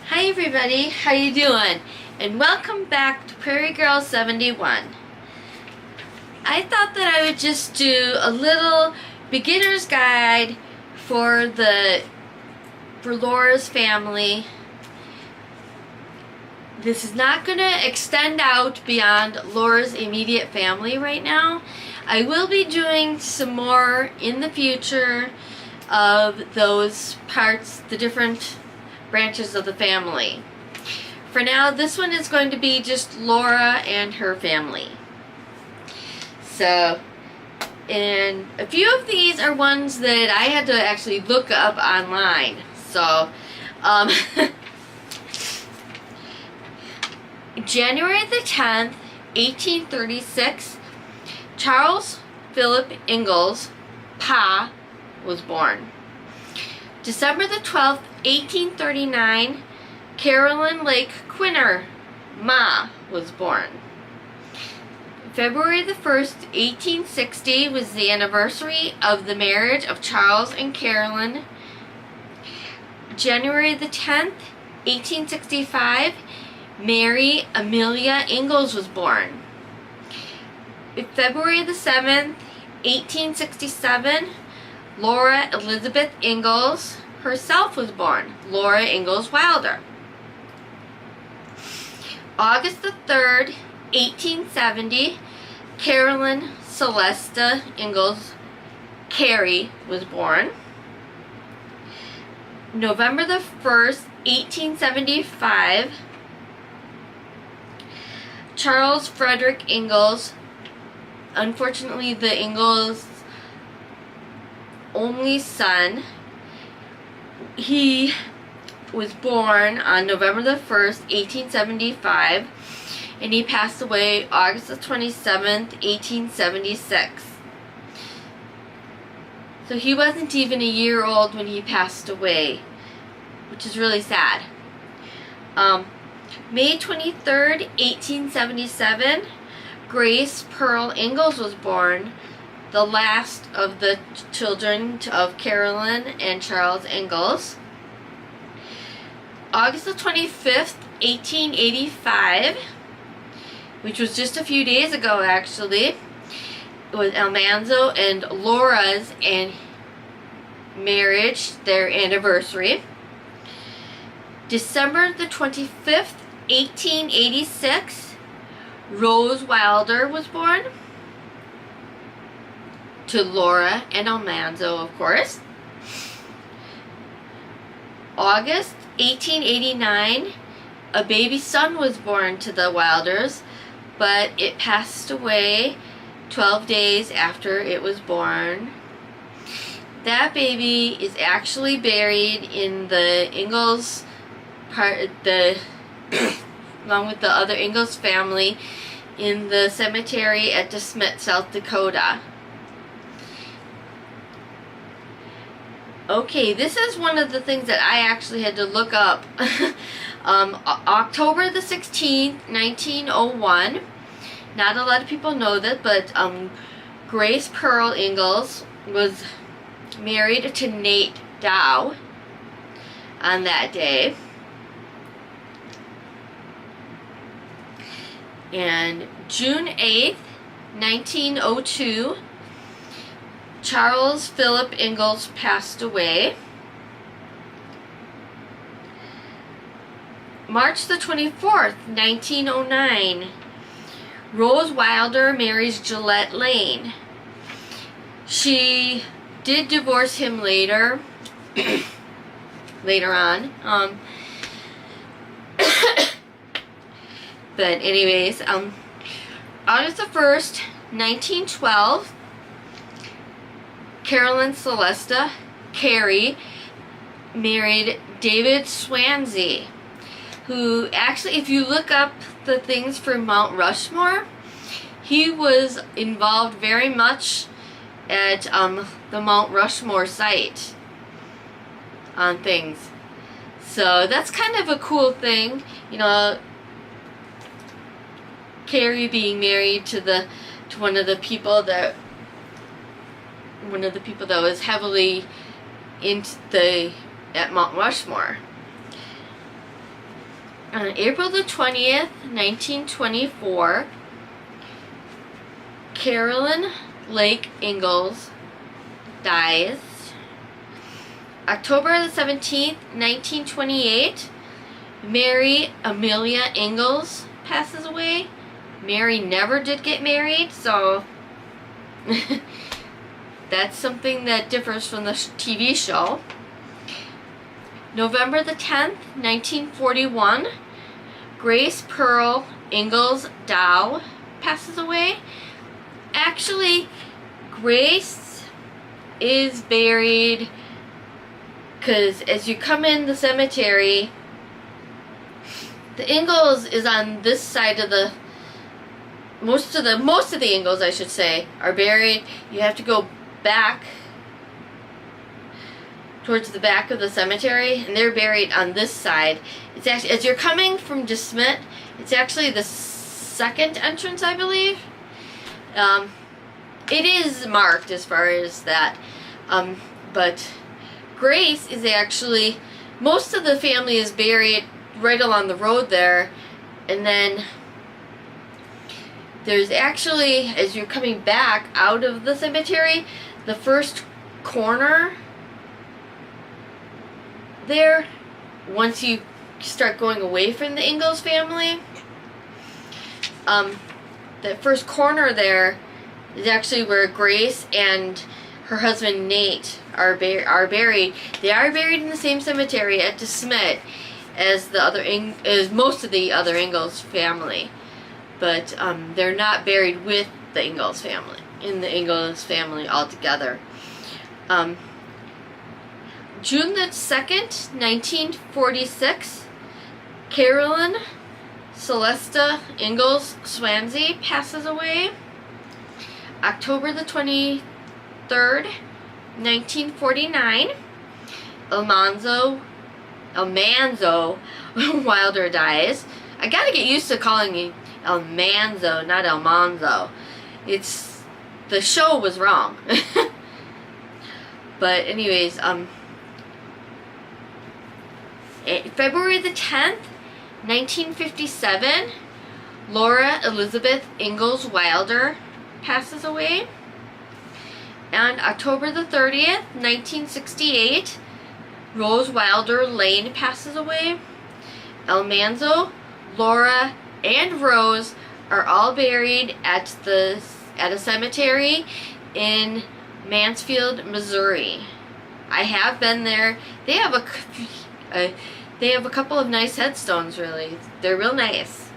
Hi everybody, how you doing? And welcome back to Prairie Girl 71. I thought that I would just do a little beginner's guide for Laura's family. This is not going to extend out beyond Laura's immediate family right now. I will be doing some more in the future of those parts, the different branches of the family. For now, this one is going to be just Laura and her family. So, and a few of these are ones that I had to actually look up online. So, January the 10th, 1836, Charles Philip Ingalls, Pa, was born. December the 12th, 1839, Carolyn Lake Quinner, Ma, was born. February the 1st, 1860 was the anniversary of the marriage of Charles and Carolyn. January the 10th, 1865, Mary Amelia Ingalls was born. February the 7th, 1867, Laura Elizabeth Ingalls herself was born, Laura Ingalls Wilder. August the 3rd, 1870, Carolyn Celesta Ingalls Carey was born. November the 1st, 1875, Charles Frederick Ingalls, unfortunately the Ingalls' only son, he was born on November the 1st, 1875, and he passed away August the 27th, 1876. So he wasn't even a year old when he passed away, which is really sad. May 23rd, 1877, Grace Pearl Ingalls was born, the last of the children of Carolyn and Charles Ingalls. August the 25th, 1885, which was just a few days ago actually, it was Almanzo and Laura's marriage, their anniversary. December the 25th, 1886, Rose Wilder was born, to Laura and Almanzo, of course. August 1889, a baby son was born to the Wilders, but it passed away 12 days after it was born. That baby is actually buried in the Ingalls part, along with the other Ingalls family, in the cemetery at DeSmet, South Dakota. Okay, this is one of the things that I actually had to look up. October the 16th, 1901. Not a lot of people know that, but Grace Pearl Ingalls was married to Nate Dow on that day. And June 8th, 1902, Charles Philip Ingalls passed away. March the 24th, 1909, Rose Wilder marries Gillette Lane. She did divorce him later, later on. But anyways, August the 1st, 1912, Carolyn Celesta Carey married David Swansea, who actually, if you look up the things for Mount Rushmore, he was involved very much at the Mount Rushmore site on things. So that's kind of a cool thing, you know, Carrie being married to one of the people that was heavily into at Mount Rushmore. On April the 20th, 1924, Carolyn Lake Ingalls dies. October the 17th, 1928, Mary Amelia Ingalls passes away. Mary never did get married, so that's something that differs from the TV show. November the 10th, 1941, Grace Pearl Ingalls Dow passes away. Actually, Grace is buried because as you come in the cemetery, the Ingalls is on this side of the most of the Ingalls, I should say, are buried. You have to go back towards the back of the cemetery, and they're buried on this side. It's actually, as you're coming from DeSmet, it's actually the second entrance, I believe. It is marked as far as that, but Grace is actually, most of the family is buried right along the road there, and then there's actually, as you're coming back out of the cemetery, the first corner there, once you start going away from the Ingalls family, that first corner there is actually where Grace and her husband Nate are buried. They are buried in the same cemetery at DeSmet as as most of the other Ingalls family, but they're not buried with the Ingalls family, in the Ingalls family altogether. June the 2nd, 1946, Carolyn Celesta Ingalls Swansea passes away. October the 23rd, 1949, Almanzo Wilder dies. I gotta get used to calling him Almanzo, not Almanzo. It's, the show was wrong. But anyways, February the 10th, 1957, Laura Elizabeth Ingalls Wilder passes away. And October the 30th, 1968, Rose Wilder Lane passes away. Almanzo, Laura, and Rose are all buried at a cemetery in Mansfield, Missouri. I have been there. They have a couple of nice headstones, really. They're real nice.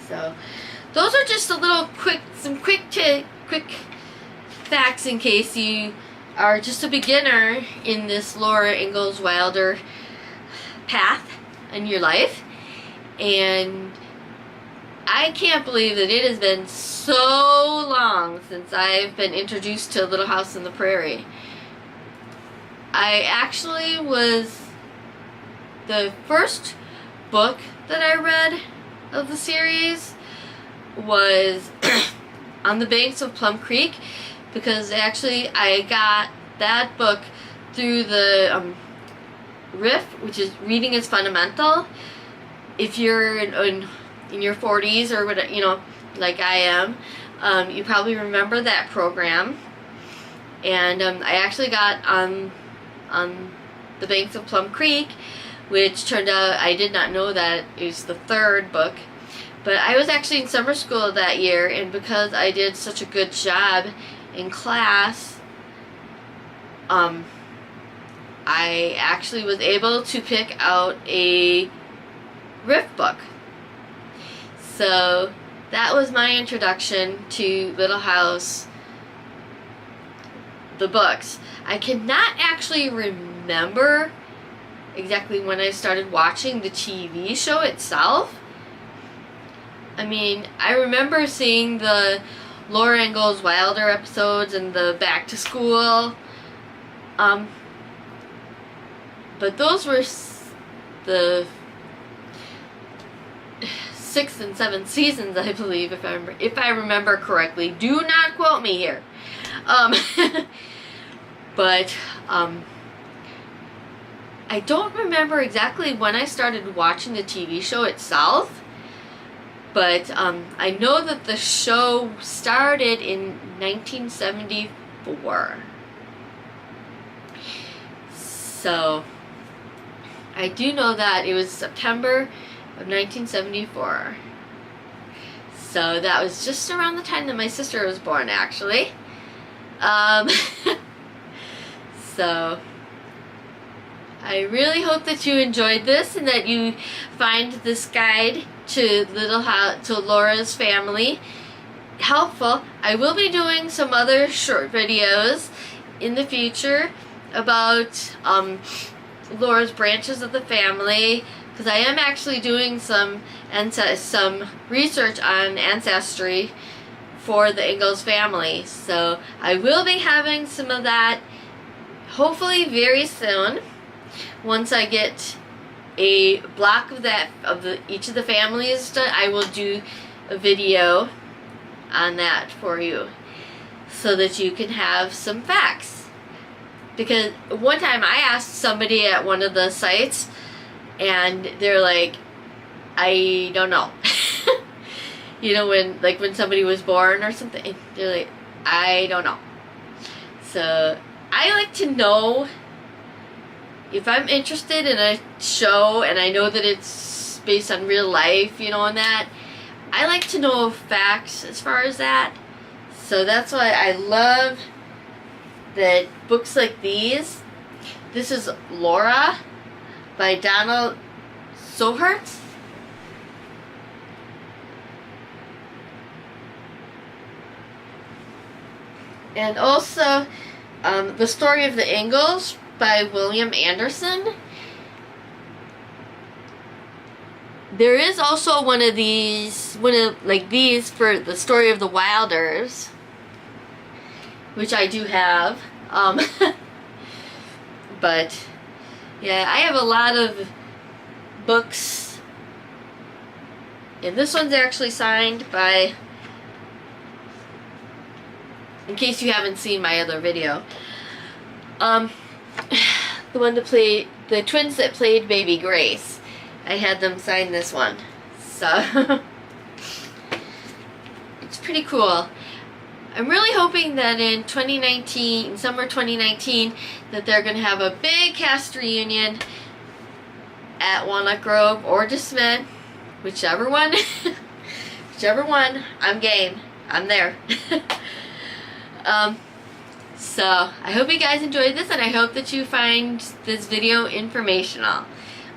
So those are just some quick facts in case you are just a beginner in this Laura Ingalls Wilder path in your life. And I can't believe that it has been so long since I've been introduced to Little House on the Prairie. I actually the first book that I read of the series was On the Banks of Plum Creek, because actually I got that book through the RIF, which is Reading is Fundamental. If you're in your 40s or whatever, like I am, you probably remember that program. And I actually got on the Banks of Plum Creek, which turned out I did not know that it was the third book. But I was actually in summer school that year, and because I did such a good job in class, I actually was able to pick out a RIF book. So that was my introduction to Little House, the books. I cannot actually remember exactly when I started watching the TV show itself. I mean, I remember seeing the Laura Ingalls Wilder episodes and the Back to School. But those were the 6th and 7th seasons, I believe, if I remember correctly. Do not quote me here. But I don't remember exactly when I started watching the TV show itself, but I know that the show started in 1974. So I do know that it was September of 1974. So that was just around the time that my sister was born, actually. So I really hope that you enjoyed this and that you find this guide to Laura's family helpful. I will be doing some other short videos in the future about Laura's branches of the family, because I am actually doing some research on ancestry for the Ingalls family. So I will be having some of that hopefully very soon. Once I get a block of each of the families done, I will do a video on that for you so that you can have some facts. Because one time I asked somebody at one of the sites and they're like, I don't know. You know, when somebody was born or something, they're like, I don't know. So I like to know if I'm interested in a show and I know that it's based on real life, you know, and that, I like to know facts as far as that. So that's why I love that books like these. This is Laura by Donald Sohart. And also The Story of the Ingalls by William Anderson. There is also one of these for The Story of the Wilders, which I do have. But yeah, I have a lot of books, and this one's actually signed by, in case you haven't seen my other video, the twins that played Baby Grace. I had them sign this one. So it's pretty cool. I'm really hoping that in summer 2019, that they're going to have a big cast reunion at Walnut Grove or DeSmit, whichever one. Whichever one, I'm game. I'm there. So I hope you guys enjoyed this, and I hope that you find this video informational.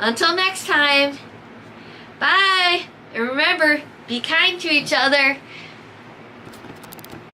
Until next time, bye! And remember, be kind to each other.